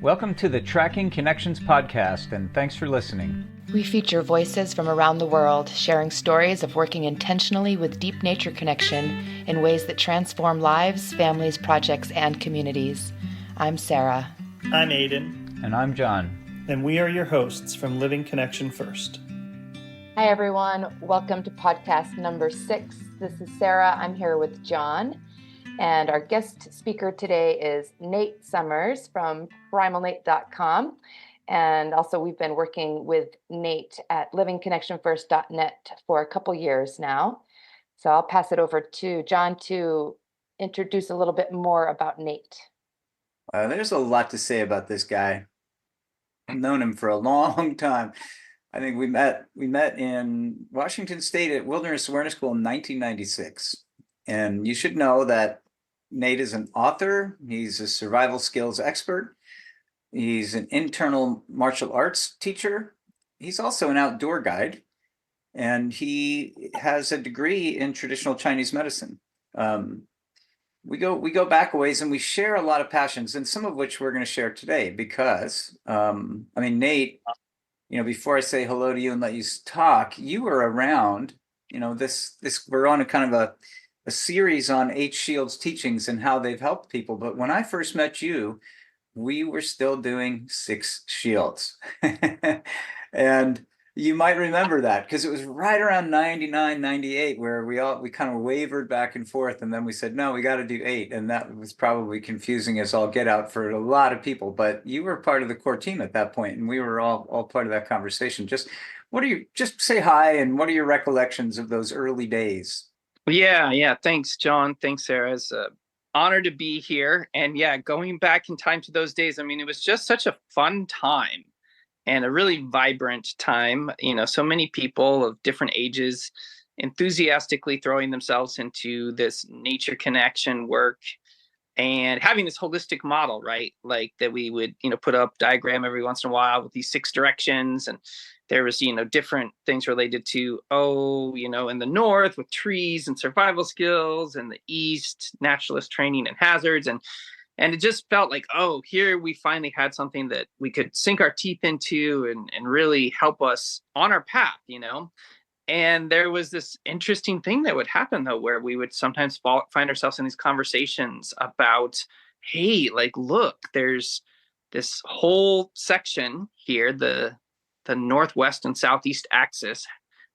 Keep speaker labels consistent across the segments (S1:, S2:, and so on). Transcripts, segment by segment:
S1: Welcome to the Tracking Connections podcast, and thanks for listening.
S2: We feature voices from around the world sharing stories of working intentionally with deep nature connection in ways that transform lives, families, projects, and communities. I'm Sarah.
S3: I'm Aiden.
S1: And I'm John.
S3: And we are your hosts from Living Connection First.
S2: Hi, everyone. Welcome to podcast number 6. This is Sarah. I'm here with John. And our guest speaker today is Nate Summers from primalnate.com. And also we've been working with Nate at livingconnectionfirst.net for a couple years now. So I'll pass it over to John to introduce a little bit more about Nate.
S4: There's a lot to say about this guy. I've known him for a long time. I think we met in Washington State at Wilderness Awareness School in 1996. And you should know that Nate is an author. He's a survival skills expert. He's an internal martial arts teacher. He's also an outdoor guide, and he has a degree in traditional Chinese medicine. We go back a ways, and we share a lot of passions, and some of which we're going to share today. Because Nate, before I say hello to you and let you talk, you were around. This we're on a kind of a series on H. Shields' teachings and how they've helped people. But when I first met you, we were still doing 6 shields. And you might remember that because it was right around 99, 98 where we kind of wavered back and forth. And then we said, no, we got to do 8. And that was probably confusing as all get out for a lot of people. But you were part of the core team at that point, and we were all part of that conversation. Just say hi, and what are your recollections of those early days?
S5: Yeah. Thanks, John. Thanks, Sarah. It's an honor to be here. And yeah, going back in time to those days, it was just such a fun time and a really vibrant time. So many people of different ages enthusiastically throwing themselves into this nature connection work and having this holistic model, right? Like that we would, put up diagram every once in a while with these 6 directions. And there was, different things related to, in the north with trees and survival skills, and the east, naturalist training and hazards. And it just felt like, here we finally had something that we could sink our teeth into and really help us on our path, And there was this interesting thing that would happen, though, where we would sometimes find ourselves in these conversations about, hey, look, there's this whole section here, the northwest and southeast axis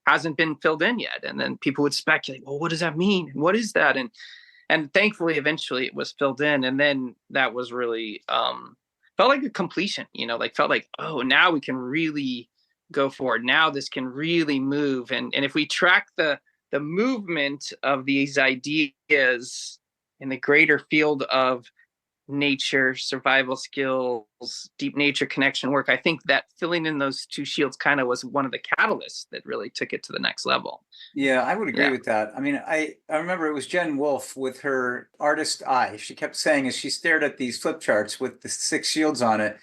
S5: hasn't been filled in yet. And then people would speculate, well, what does that mean? What is that? And thankfully, eventually it was filled in. And then that was really felt like a completion, felt like, now we can really go forward. Now this can really move. And if we track the movement of these ideas in the greater field of nature, survival skills, deep nature connection work, I think that filling in those 2 shields kind of was one of the catalysts that really took it to the next level.
S4: Yeah, I would agree with that. I remember it was Jen Wolfe with her artist eye. She kept saying, as she stared at these flip charts with the 6 shields on it,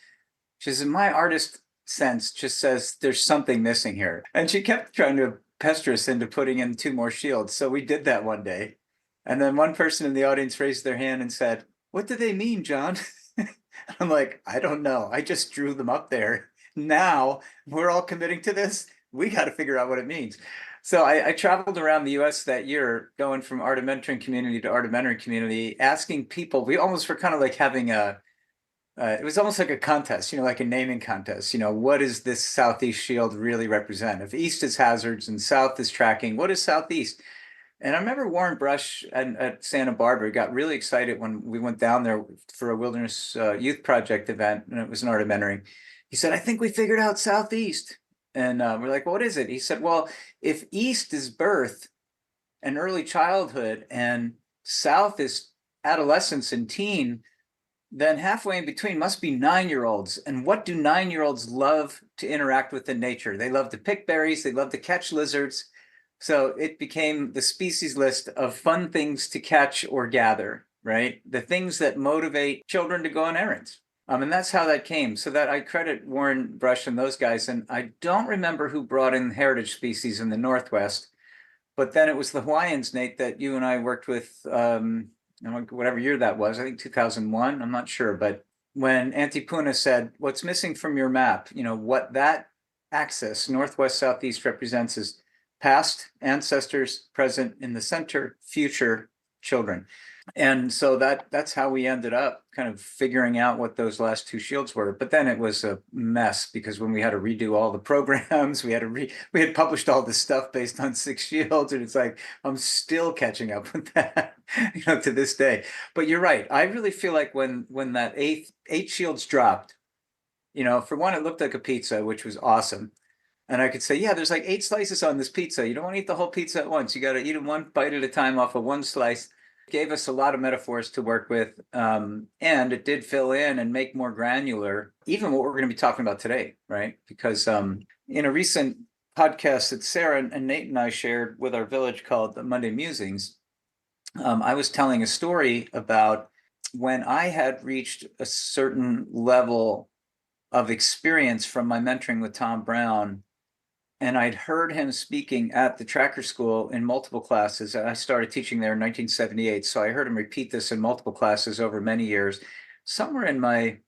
S4: she says, my artist sense just says there's something missing here. And she kept trying to pester us into putting in 2 more shields. So we did that one day. And then one person in the audience raised their hand and said, what do they mean, John? I'm like, I don't know. I just drew them up there. Now we're all committing to this. We got to figure out what it means. So I traveled around the U.S. that year, going from art and mentoring community to art and mentoring community, asking people. We almost were kind of like having it was almost like a contest, like a naming contest. What does this Southeast Shield really represent? If East is hazards and South is tracking, what is Southeast? And I remember Warren Brush at Santa Barbara got really excited when we went down there for a Wilderness Youth Project event, and it was an art of mentoring. He said, I think we figured out Southeast. And we're like, well, what is it? He said, well, if East is birth and early childhood and South is adolescence and teen, then halfway in between must be 9-year-olds. And what do 9-year-olds love to interact with in nature? They love to pick berries. They love to catch lizards. So it became the species list of fun things to catch or gather, right? The things that motivate children to go on errands. And that's how that came. So that I credit Warren Brush and those guys. And I don't remember who brought in heritage species in the Northwest, but then it was the Hawaiians, Nate, that you and I worked with, whatever year that was, I think 2001, I'm not sure, but when Auntie Puna said, what's missing from your map, what that axis, northwest, southeast, represents is past, ancestors, present, in the center, future, children. And so that's how we ended up kind of figuring out what those last two shields were. But then it was a mess because when we had to redo all the programs, we had published all this stuff based on 6 shields, and it's like I'm still catching up with that, to this day. But you're right. I really feel like when that eight shields dropped, for one, it looked like a pizza, which was awesome. And I could say, yeah, there's like 8 slices on this pizza. You don't want to eat the whole pizza at once. You got to eat it one bite at a time off of one slice. Gave us a lot of metaphors to work with, and it did fill in and make more granular even what we're going to be talking about today, right? Because in a recent podcast that Sarah and Nate and I shared with our village called the Monday Musings, I was telling a story about when I had reached a certain level of experience from my mentoring with Tom Brown, and I'd heard him speaking at the tracker school in multiple classes. I started teaching there in 1978. So I heard him repeat this in multiple classes over many years. Somewhere in my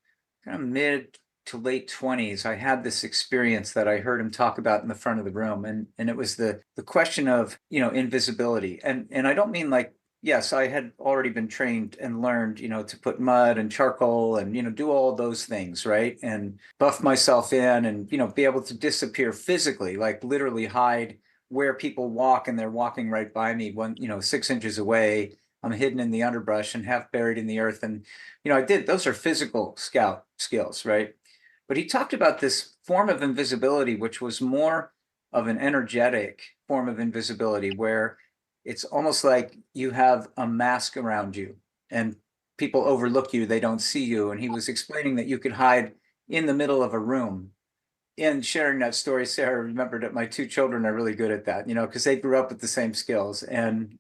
S4: kind of mid to late 20s, I had this experience that I heard him talk about in the front of the room. And it was the question of, invisibility. And I don't mean like, yes, I had already been trained and learned, to put mud and charcoal and, do all those things, right? And buff myself in and, be able to disappear physically, like literally hide where people walk and they're walking right by me 6 inches away. I'm hidden in the underbrush and half buried in the earth. And, those are physical scout skills, right? But he talked about this form of invisibility, which was more of an energetic form of invisibility where it's almost like you have a mask around you and people overlook you, they don't see you. And he was explaining that you could hide in the middle of a room. In sharing that story, Sarah remembered that my 2 children are really good at that, because they grew up with the same skills. And,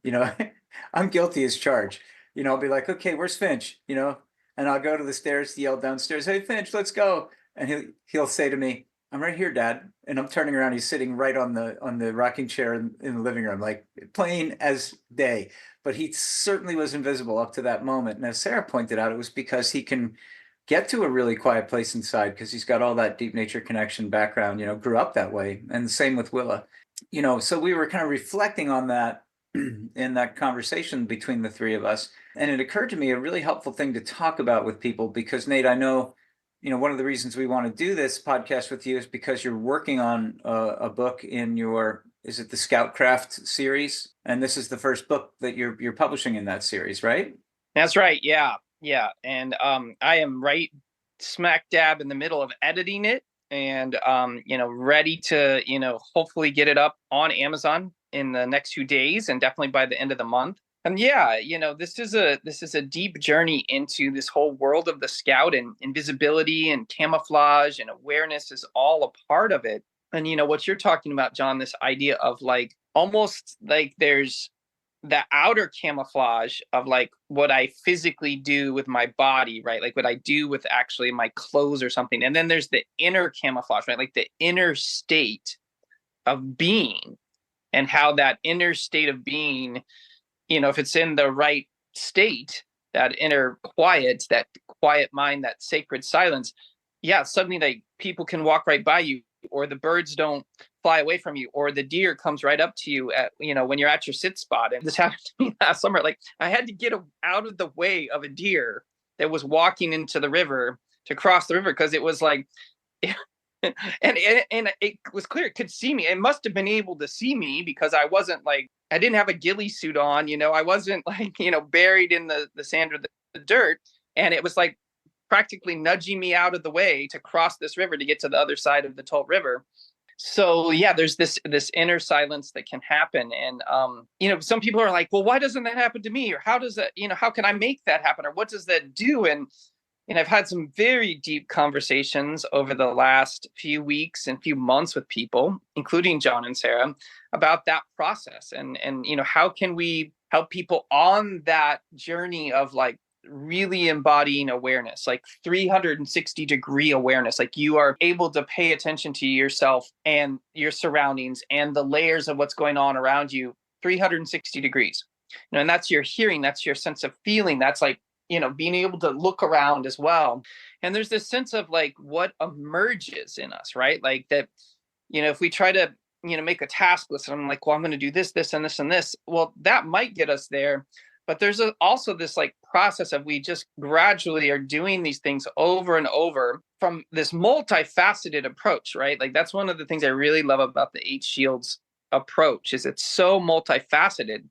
S4: I'm guilty as charged. I'll be like, okay, where's Finch? And I'll go to the stairs to yell downstairs, hey, Finch, let's go. And he'll say to me, I'm right here, Dad. And I'm turning around. He's sitting right on the rocking chair in the living room, like plain as day. But he certainly was invisible up to that moment. And as Sarah pointed out, it was because he can get to a really quiet place inside because he's got all that deep nature connection background, grew up that way. And the same with Willa. So we were kind of reflecting on that in that conversation between the 3 of us. And it occurred to me a really helpful thing to talk about with people because, Nate, I know one of the reasons we want to do this podcast with you is because you're working on a book in is it the Scoutcraft series? And this is the first book that you're publishing in that series, right?
S5: That's right. Yeah. And I am right smack dab in the middle of editing it and, ready to, hopefully get it up on Amazon in the next few days and definitely by the end of the month. And yeah, this is a deep journey into this whole world of the Scout, and invisibility and camouflage and awareness is all a part of it. And what you're talking about, John, this idea of like almost like there's the outer camouflage of like what I physically do with my body, right? Like what I do with actually my clothes or something. And then there's the inner camouflage, right? Like the inner state of being, and how that inner state of being, if it's in the right state, that inner quiet, that quiet mind, that sacred silence, yeah, suddenly like people can walk right by you, or the birds don't fly away from you, or the deer comes right up to you at, when you're at your sit spot. And this happened to me last summer. Like I had to get out of the way of a deer that was walking into the river to cross the river because it was like, and it was clear it could see me. It must have been able to see me because I wasn't like, I didn't have a ghillie suit on, I wasn't like, buried in the sand or the dirt. And it was like practically nudging me out of the way to cross this river to get to the other side of the Tolt River. So yeah, there's this inner silence that can happen. And, some people are like, well, why doesn't that happen to me? Or how does that, how can I make that happen? Or what does that do? And I've had some very deep conversations over the last few weeks and few months with people, including John and Sarah, about that process. And how can we help people on that journey of like really embodying awareness, like 360-degree awareness, like you are able to pay attention to yourself and your surroundings and the layers of what's going on around you 360 degrees. And that's your hearing, that's your sense of feeling, that's like being able to look around as well. And there's this sense of like what emerges in us, right? Like that, if we try to, make a task list, and I'm like, well, I'm going to do this, this, and this, and this. Well, that might get us there. But there's also this like process of we just gradually are doing these things over and over from this multifaceted approach, right? Like that's one of the things I really love about the 8 Shields approach is it's so multifaceted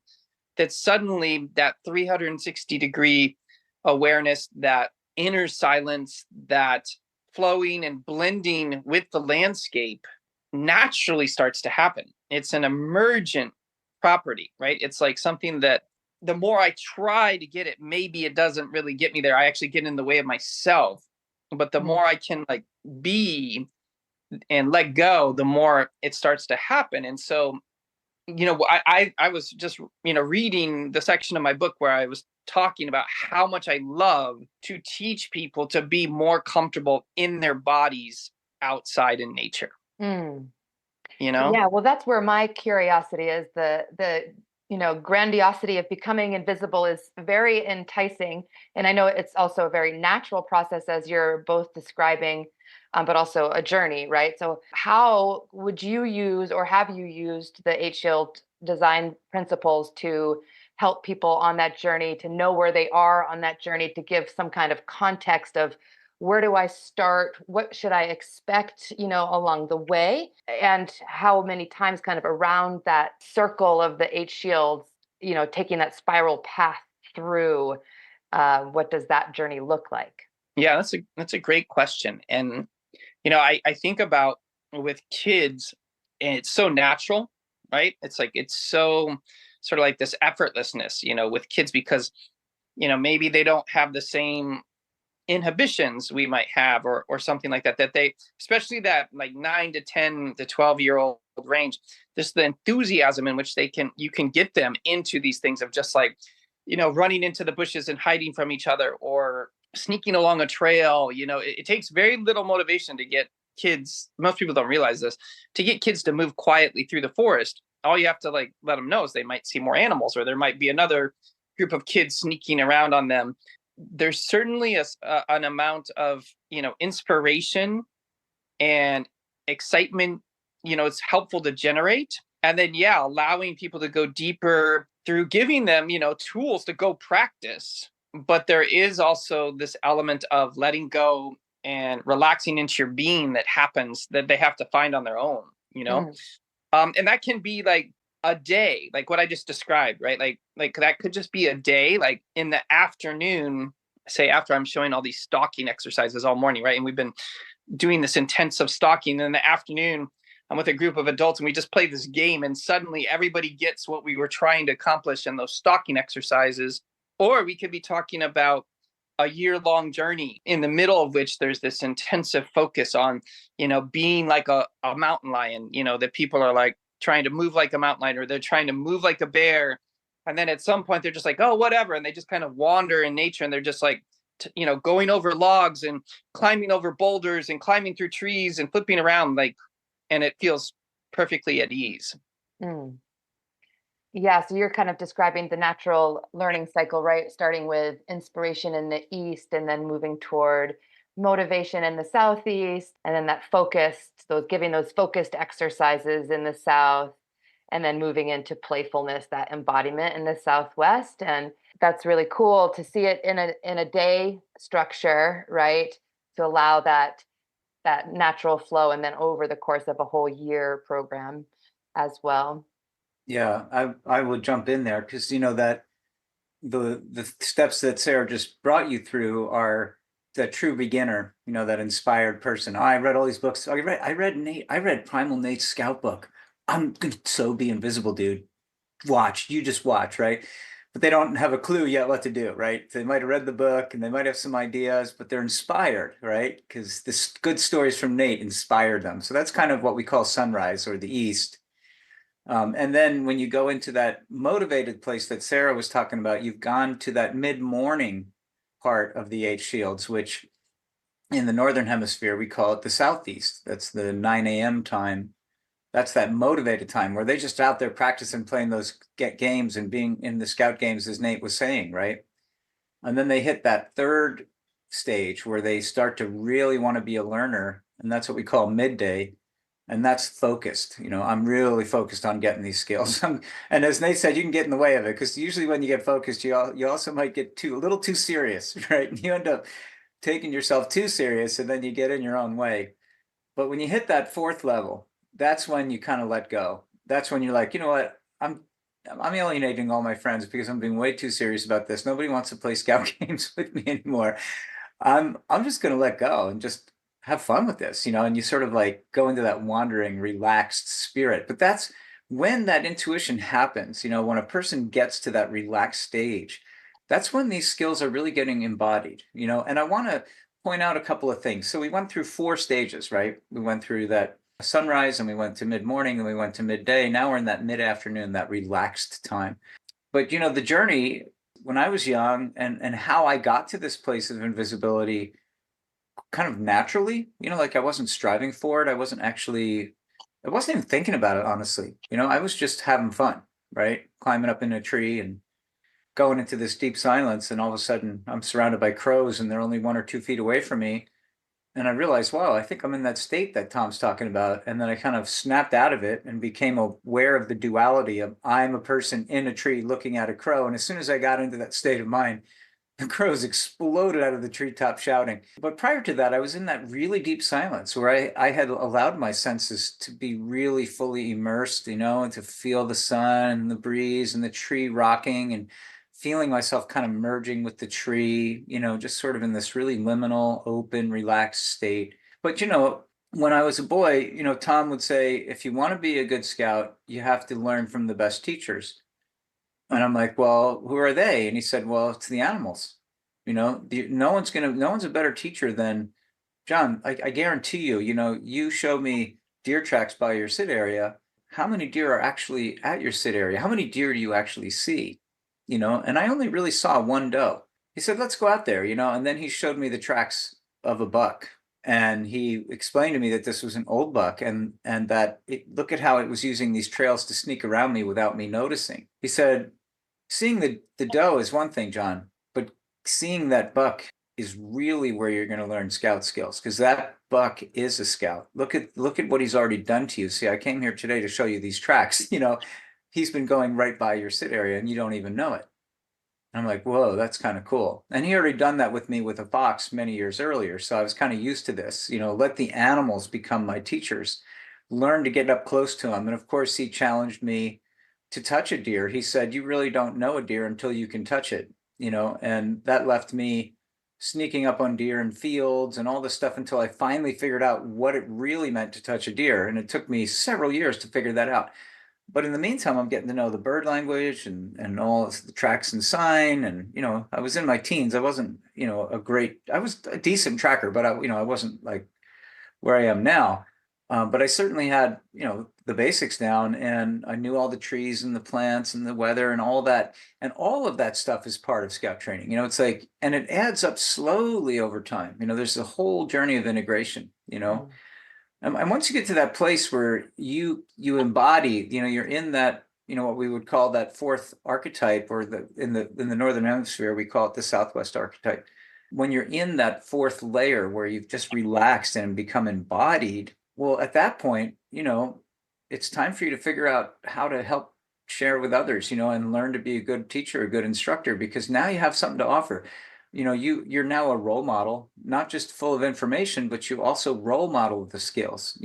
S5: that suddenly that 360-degree awareness, that inner silence, that flowing and blending with the landscape naturally starts to happen. It's an emergent property, right? It's like something that the more I try to get it, maybe it doesn't really get me there. I actually get in the way of myself. But the more I can like be and let go, the more it starts to happen. And so, I was just, reading the section of my book where I was talking about how much I love to teach people to be more comfortable in their bodies outside in nature.
S2: Yeah, well, that's where my curiosity is. The grandiosity of becoming invisible is very enticing. And I know it's also a very natural process as you're both describing, but also a journey, right? So how would you use, or have you used, the 8 Shield design principles to help people on that journey, to know where they are on that journey, to give some kind of context of where do I start? What should I expect, along the way? And how many times kind of around that circle of the 8 Shields, taking that spiral path through, what does that journey look like?
S5: Yeah, that's a great question. And, I think about with kids, and it's so natural, right? It's like, it's so sort of like this effortlessness, with kids, because, maybe they don't have the same inhibitions we might have, or something like that they, especially that like 9 to 10 to 12-year-old range, just the enthusiasm in which you can get them into these things of just like, running into the bushes and hiding from each other, or sneaking along a trail. It takes very little motivation to get kids, most people don't realize this, to get kids to move quietly through the forest. All you have to like let them know is they might see more animals, or there might be another group of kids sneaking around on them. There's certainly an amount of, inspiration and excitement, it's helpful to generate. And then, allowing people to go deeper through giving them, tools to go practice. But there is also this element of letting go and relaxing into your being that happens, that they have to find on their own, and that can be like a day, like what I just described, right? Like that could just be a day, like in the afternoon, say after I'm showing all these stalking exercises all morning, right? And we've been doing this intensive stalking. And in the afternoon, I'm with a group of adults and we just play this game, and suddenly everybody gets what we were trying to accomplish in those stalking exercises. Or we could be talking about a year-long journey in the middle of which there's this intensive focus on, being like a mountain lion, that people are like trying to move like a mountain lion, or they're trying to move like a bear. And then at some point they're just like, oh, whatever. And they just kind of wander in nature, and they're just like, going over logs and climbing over boulders and climbing through trees and flipping around, like, and it feels perfectly at ease.
S2: Yeah, so you're kind of describing the natural learning cycle, right? Starting with inspiration in the east, and then moving toward motivation in the southeast, and then giving those focused exercises in the south, and then moving into playfulness, that embodiment in the southwest. And that's really cool to see it in a day structure, right? To allow that natural flow, and then over the course of a whole year program as well.
S4: Yeah, I will jump in there because that the steps that Sarah just brought you through are the true beginner, that inspired person. I read all these books. I read Primal Nate's Scout book. I'm gonna so be invisible, dude. You just watch, right? But they don't have a clue yet what to do, right? They might have read the book and they might have some ideas, but they're inspired, right? Because the good stories from Nate inspired them. So that's kind of what we call sunrise, or the East. And then when you go into that motivated place that Sarah was talking about, you've gone to that mid-morning part of the 8 Shields, which in the Northern Hemisphere, we call it the Southeast. That's the 9 a.m. time. That's that motivated time where they're just out there practicing playing those games and being in the scout games, as Nate was saying, right? And then they hit that third stage where they start to really want to be a learner. And that's what we call midday. And that's focused. I'm really focused on getting these skills. And as Nate said, you can get in the way of it, because usually when you get focused, you also might get a little too serious, right? You end up taking yourself too serious, and then you get in your own way. But when you hit that fourth level, that's when you kind of let go. That's when you're like, you know what? I'm alienating all my friends because I'm being way too serious about this. Nobody wants to play scout games with me anymore. I'm just going to let go and just have fun with this, and you sort of like go into that wandering, relaxed spirit. But that's when that intuition happens, when a person gets to that relaxed stage, that's when these skills are really getting embodied, and I want to point out a couple of things. So we went through 4 stages, right? We went through that sunrise, and we went to mid-morning, and we went to midday. Now we're in that mid-afternoon, that relaxed time. But the journey when I was young, and how I got to this place of invisibility kind of naturally, like I wasn't striving for it. I wasn't even thinking about it, honestly. I was just having fun, right? Climbing up in a tree and going into this deep silence. And all of a sudden I'm surrounded by crows, and they're only 1 or 2 feet away from me. And I realized, wow, I think I'm in that state that Tom's talking about. And then I kind of snapped out of it and became aware of the duality of I'm a person in a tree looking at a crow. And as soon as I got into that state of mind, the crows exploded out of the treetop shouting. But prior to that, I was in that really deep silence where I had allowed my senses to be really fully immersed, and to feel the sun and the breeze and the tree rocking, and feeling myself kind of merging with the tree, just sort of in this really liminal, open, relaxed state. But, when I was a boy, Tom would say, if you want to be a good scout, you have to learn from the best teachers. And I'm like, well, who are they? And he said, well, it's the animals. No one's a better teacher than Jon. I guarantee you, you show me deer tracks by your sit area. How many deer are actually at your sit area? How many deer do you actually see? And I only really saw 1 doe. He said, let's go out there, and then he showed me the tracks of a buck. And he explained to me that this was an old buck, and that look at how it was using these trails to sneak around me without me noticing. He said, seeing the doe is one thing, Jon, but seeing that buck is really where you're going to learn scout skills, because that buck is a scout. Look at what he's already done to you. See, I came here today to show you these tracks. He's been going right by your sit area and you don't even know it. And I'm like, whoa, that's kind of cool. And he already done that with me with a fox many years earlier. So I was kind of used to this, let the animals become my teachers, learn to get up close to them. And of course, he challenged me to touch a deer. He said, you really don't know a deer until you can touch it, and that left me sneaking up on deer in fields and all this stuff until I finally figured out what it really meant to touch a deer. And it took me several years to figure that out. But in the meantime, I'm getting to know the bird language and all the tracks and sign. And, I was in my teens. I wasn't, I was a decent tracker, but I wasn't like where I am now. But I certainly had, the basics down, and I knew all the trees and the plants and the weather and all that. And all of that stuff is part of scout training. It's like, and it adds up slowly over time. There's a whole journey of integration, And once you get to that place where you embody, you're in that, what we would call that 4th archetype, or in the Northern Hemisphere, we call it the Southwest archetype. When you're in that 4th layer where you've just relaxed and become embodied, well, at that point, it's time for you to figure out how to help share with others, and learn to be a good teacher, a good instructor, because now you have something to offer. You're now a role model, not just full of information, but you also role model the skills,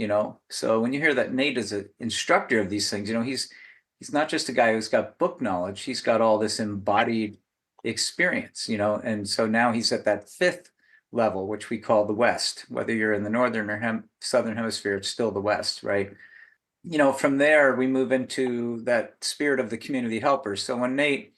S4: So when you hear that Nate is an instructor of these things, he's not just a guy who's got book knowledge, he's got all this embodied experience, and so now he's at that 5th level, which we call the West. Whether you're in the Northern or Southern Hemisphere, it's still the West, right? From there, we move into that spirit of the community helper. So when Nate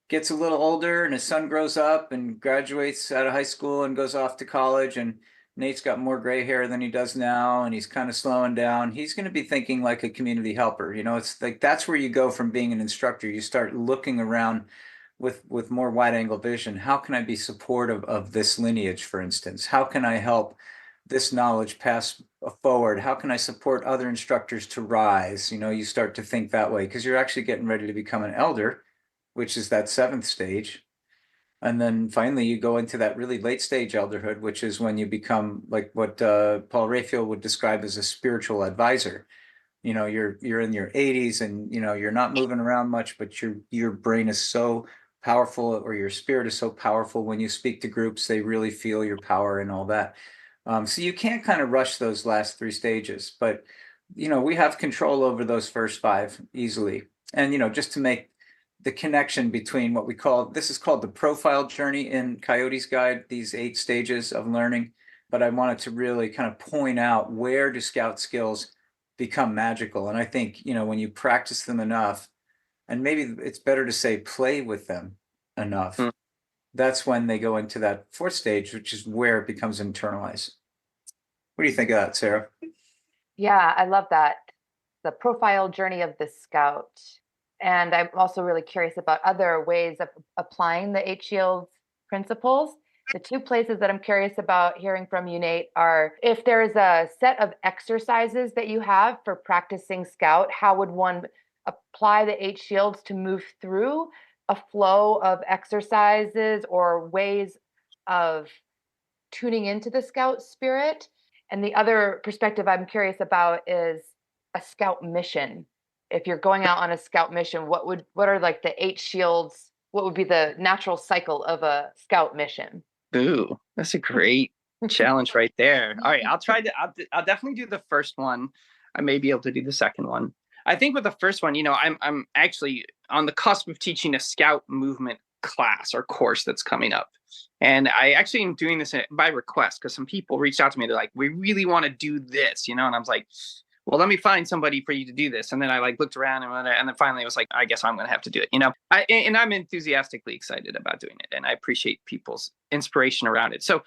S4: gets a little older and his son grows up and graduates out of high school and goes off to college, and Nate's got more gray hair than he does now, and he's kind of slowing down, he's going to be thinking like a community helper. It's like, that's where you go from being an instructor. You start looking around with more wide angle vision. How can I be supportive of this lineage, for instance? How can I help this knowledge pass forward? How can I support other instructors to rise? You start to think that way, because you're actually getting ready to become an elder, which is that 7th stage. And then finally you go into that really late stage elderhood, which is when you become like what Paul Raphael would describe as a spiritual advisor. You're in your 80s and you're not moving around much, but your brain is so powerful, or your spirit is so powerful. When you speak to groups, they really feel your power and all that. So you can't kind of rush those last three stages, but we have control over those first five easily. And just to make the connection between what we call, this is called the profile journey in Coyote's Guide, these 8 stages of learning. But I wanted to really kind of point out, where do scout skills become magical? And I think when you practice them enough, and maybe it's better to say play with them enough, that's when they go into that 4th stage, which is where it becomes internalized. What do you think of that, Sarah?
S2: Yeah, I love that. The profile journey of the scout. And I'm also really curious about other ways of applying the 8 Shields principles. The 2 places that I'm curious about hearing from you, Nate, are if there's a set of exercises that you have for practicing scout, how would one apply the 8 Shields to move through a flow of exercises or ways of tuning into the scout spirit? And the other perspective I'm curious about is a scout mission. If you're going out on a scout mission, what are like the 8 Shields? What would be the natural cycle of a scout mission?
S5: Ooh, that's a great challenge right there. All right, I'll definitely do the first one. I may be able to do the second one. I think with the first one, I'm actually on the cusp of teaching a scout movement class or course that's coming up. And I actually am doing this by request, because some people reached out to me. They're like, we really want to do this, and I was like, well, let me find somebody for you to do this. And then I looked around and then finally I was like, I guess I'm going to have to do it. And I'm enthusiastically excited about doing it. And I appreciate people's inspiration around it. So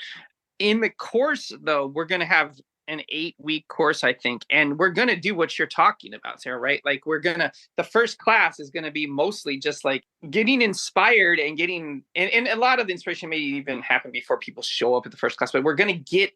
S5: in the course, though, we're going to have an 8-week course, I think. And we're going to do what you're talking about, Sarah, right? Like the first class is going to be mostly just like getting inspired and and a lot of the inspiration may even happen before people show up at the first class, but we're going to get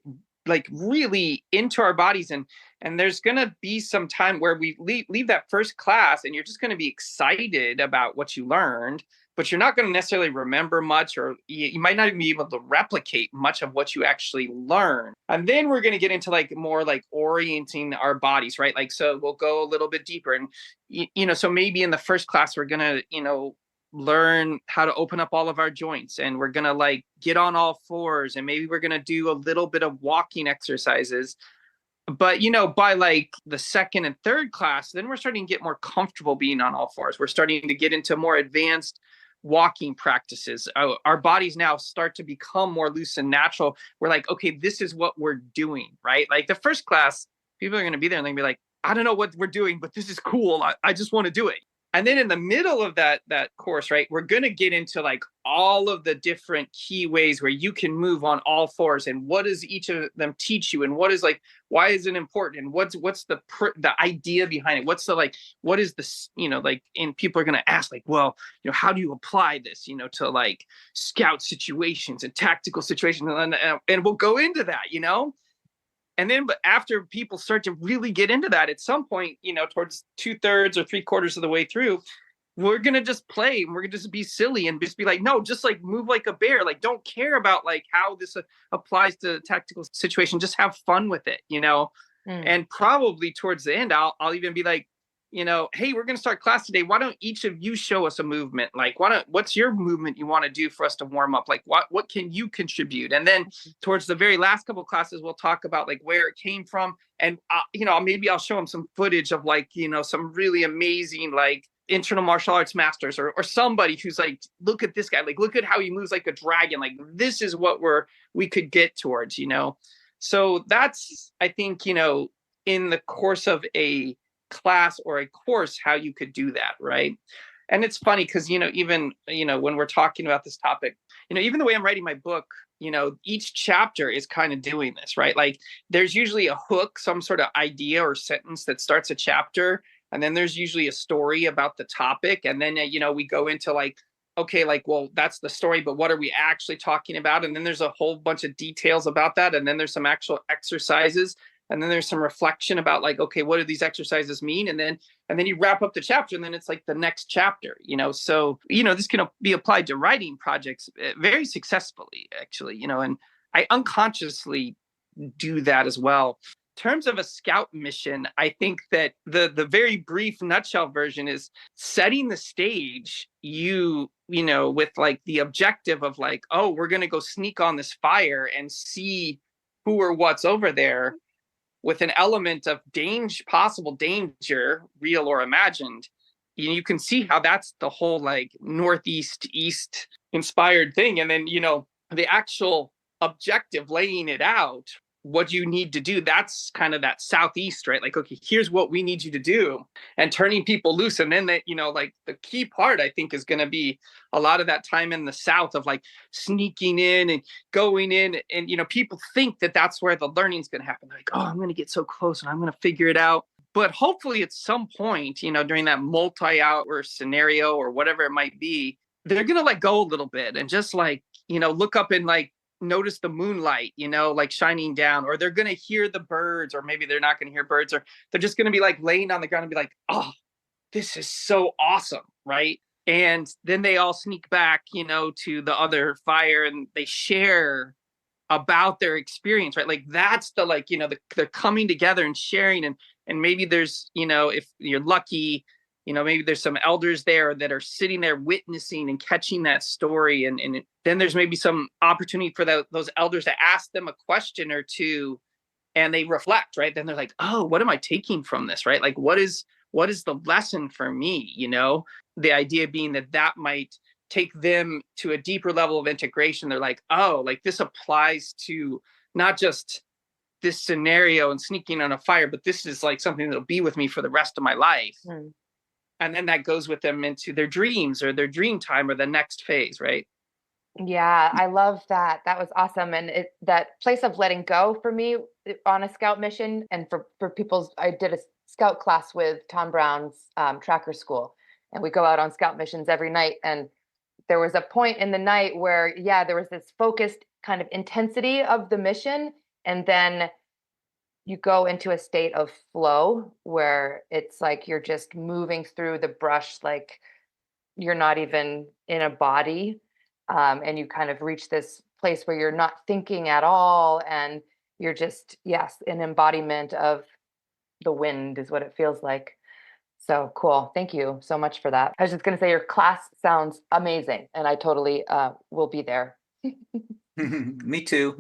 S5: like really into our bodies, and there's going to be some time where we leave that first class and you're just going to be excited about what you learned, but you're not going to necessarily remember much, or you might not even be able to replicate much of what you actually learn. And then we're going to get into like more like orienting our bodies, right? Like, so we'll go a little bit deeper, and so maybe in the first class we're going to learn how to open up all of our joints, and we're going to like get on all fours, and maybe we're going to do a little bit of walking exercises. But by like the second and third class, then we're starting to get more comfortable being on all fours. We're starting to get into more advanced walking practices. Our bodies now start to become more loose and natural. We're like, okay, this is what we're doing, right? Like the first class, people are going to be there and they're going to be like, I don't know what we're doing, but this is cool. I just want to do it. And then in the middle of that course, right, we're going to get into like all of the different key ways where you can move on all fours, and what does each of them teach you, and what is like, why is it important, and what's the idea behind it, what is this, like, and people are going to ask like, well, how do you apply this, to like scout situations and tactical situations, and we'll go into that, And then, but after people start to really get into that, at some point, towards 2/3 or 3/4 of the way through, we're going to just play, and we're going to just be silly and just be like, no, just like move like a bear. Like, don't care about like how this applies to tactical situation. Just have fun with it, And probably towards the end, I'll even be like, hey, we're going to start class today. Why don't each of you show us a movement? Like, what's your movement you want to do for us to warm up? Like, what can you contribute? And then towards the very last couple of classes, we'll talk about like where it came from. And, maybe I'll show them some footage of like, some really amazing, like internal martial arts masters or somebody who's like, look at this guy, like, look at how he moves like a dragon. Like, this is what we could get towards, So that's, I think, in the course of a class or a course, how you could do that, right? And it's funny because even when we're talking about this topic, even the way I'm writing my book, each chapter is kind of doing this, right? Like there's usually a hook, some sort of idea or sentence that starts a chapter, and then there's usually a story about the topic, and then we go into like, okay, like, well, that's the story, but what are we actually talking about? And then there's a whole bunch of details about that, and then there's some actual exercises. and then there's some reflection about like, okay, what do these exercises mean? And then you wrap up the chapter, and then it's like the next chapter, so this can be applied to writing projects very successfully, actually, and I unconsciously do that as well. In terms of a scout mission, I think that the very brief nutshell version is setting the stage, with like the objective of like, oh, we're going to go sneak on this fire and see who or what's over there, with an element of possible danger, real or imagined. You can see how that's the whole like northeast east inspired thing. And then, the actual objective, laying it out, what you need to do, that's kind of that southeast, right? Like, okay, here's what we need you to do, and turning people loose. And then that, like the key part, I think, is going to be a lot of that time in the south of like sneaking in and going in, and people think that that's where the learning's going to happen. They're like, oh, I'm going to get so close and I'm going to figure it out. But hopefully at some point, during that multi-hour scenario or whatever it might be, they're going to let go a little bit and just like, look up and like notice the moonlight, like shining down, or they're going to hear the birds, or maybe they're not going to hear birds, or they're just going to be like laying on the ground and be like, oh, this is so awesome. Right. And then they all sneak back, to the other fire, and they share about their experience, right? Like that's the, like, they're coming together and sharing, and maybe there's, if you're lucky, maybe there's some elders there that are sitting there witnessing and catching that story. And then there's maybe some opportunity for those elders to ask them a question or two, and they reflect, right? Then they're like, oh, what am I taking from this, right? Like, what is the lesson for me? The idea being that might take them to a deeper level of integration. They're like, oh, like this applies to not just this scenario and sneaking on a fire, but this is like something that'll be with me for the rest of my life. And then that goes with them into their dreams or their dream time or the next phase, right?
S2: Yeah, I love that. That was awesome. And that place of letting go for me on a scout mission, and for people's, I did a scout class with Tom Brown's tracker school, and we go out on scout missions every night. And there was a point in the night where, there was this focused kind of intensity of the mission. And then you go into a state of flow where it's like you're just moving through the brush, like you're not even in a body. And you kind of reach this place where you're not thinking at all. And you're just, an embodiment of the wind is what it feels like. So cool. Thank you so much for that. I was just going to say your class sounds amazing, and I totally will be there.
S4: Me too.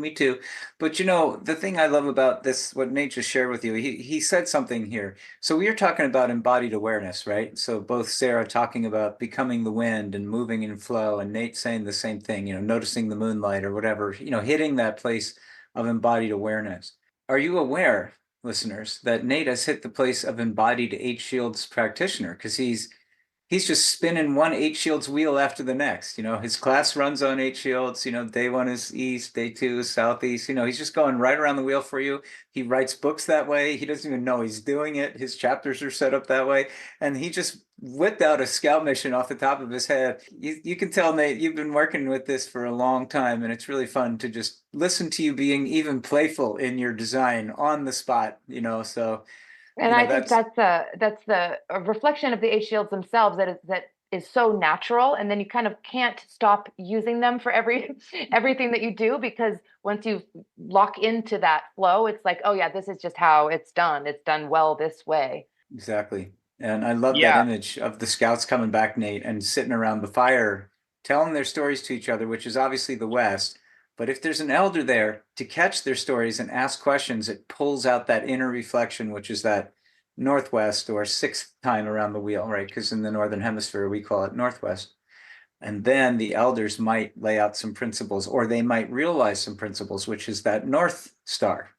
S4: But the thing I love about this, what Nate just shared with you, he said something here. So we are talking about embodied awareness, right? So both Sarah talking about becoming the wind and moving in flow, and Nate saying the same thing, noticing the moonlight or whatever, hitting that place of embodied awareness. Are you aware, listeners, that Nate has hit the place of embodied 8 Shields practitioner? Because he's just spinning one 8 Shields wheel after the next. His class runs on 8 Shields. Day 1 is east, day 2 is southeast. He's just going right around the wheel for you. He writes books that way. He doesn't even know he's doing it. His chapters are set up that way. And he just whipped out a scout mission off the top of his head. You can tell, Nate, you've been working with this for a long time, and it's really fun to just listen to you being even playful in your design on the spot, so.
S2: And I think that's a reflection of the 8 Shields themselves that is so natural, and then you kind of can't stop using them for everything that you do, because once you lock into that flow, it's like, oh yeah, this is just how it's done. It's done well this way.
S4: Exactly. And I love that image of the scouts coming back, Nate, and sitting around the fire, telling their stories to each other, which is obviously the West. But if there's an elder there to catch their stories and ask questions, it pulls out that inner reflection, which is that Northwest or 6th time around the wheel, right? Because in the Northern Hemisphere, we call it Northwest. And then the elders might lay out some principles, or they might realize some principles, which is that North Star,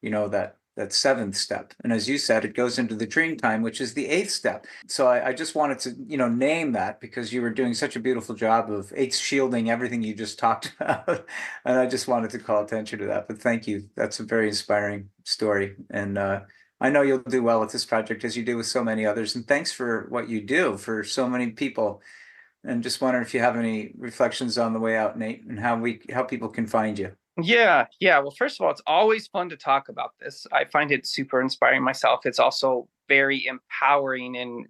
S4: that 7th step. And as you said, it goes into the dream time, which is the 8th step. So I just wanted to, name that, because you were doing such a beautiful job of 8 shielding everything you just talked about. And I just wanted to call attention to that. But thank you. That's a very inspiring story. And I know you'll do well with this project, as you do with so many others. And thanks for what you do for so many people. And just wondering if you have any reflections on the way out, Nate, and how people can find you.
S5: Yeah. Well, first of all, it's always fun to talk about this. I find it super inspiring myself. It's also very empowering and,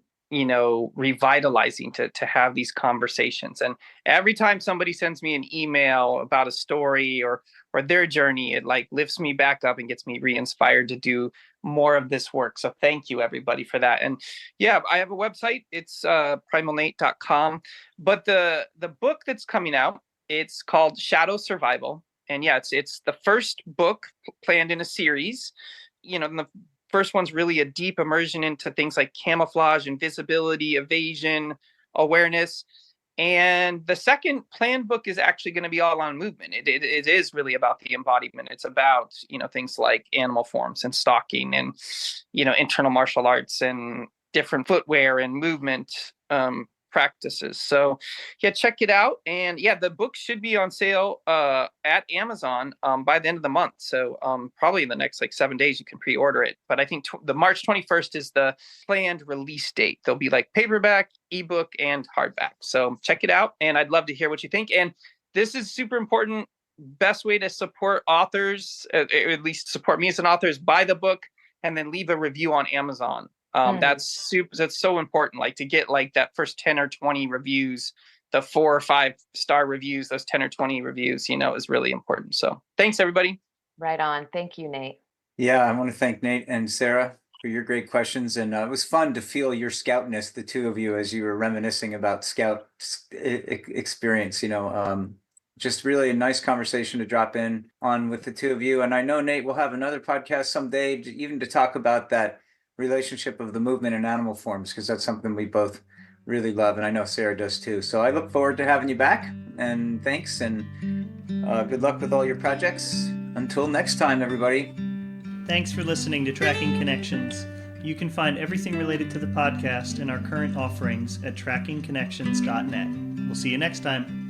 S5: revitalizing to have these conversations. And every time somebody sends me an email about a story or their journey, it like lifts me back up and gets me re-inspired to do more of this work. So thank you everybody for that. And yeah, I have a website. It's primalnate.com. But the book that's coming out, it's called Shadow Survival. And yeah, it's the first book planned in a series. And the first one's really a deep immersion into things like camouflage, invisibility, evasion, awareness. And the second planned book is actually going to be all on movement. It is really about the embodiment. It's about, things like animal forms and stalking and, internal martial arts and different footwear and movement practices. So yeah, check it out. And yeah, the book should be on sale at Amazon by the end of the month. So probably in the next 7 days you can pre-order it. But I think the March 21st is the planned release date. There'll be paperback, ebook, and hardback. So check it out. And I'd love to hear what you think. And this is super important. Best way to support authors, at least support me as an author, is buy the book and then leave a review on Amazon. That's so important, to get that first 10 or 20 reviews, the 4 or 5 star reviews, those 10 or 20 reviews, is really important. So thanks everybody.
S2: Right on. Thank you, Nate.
S4: Yeah, I want to thank Nate and Sarah for your great questions. And it was fun to feel your scoutness, the two of you, as you were reminiscing about scout experience, just really a nice conversation to drop in on with the two of you. And I know, Nate, we'll have another podcast someday even to talk about that relationship of the movement and animal forms, because that's something we both really love, and I know Sarah does too. So I look forward to having you back, and thanks, and good luck with all your projects. Until next time, everybody.
S3: Thanks for listening to Tracking Connections. You can find everything related to the podcast and our current offerings at trackingconnections.net. We'll see you next time.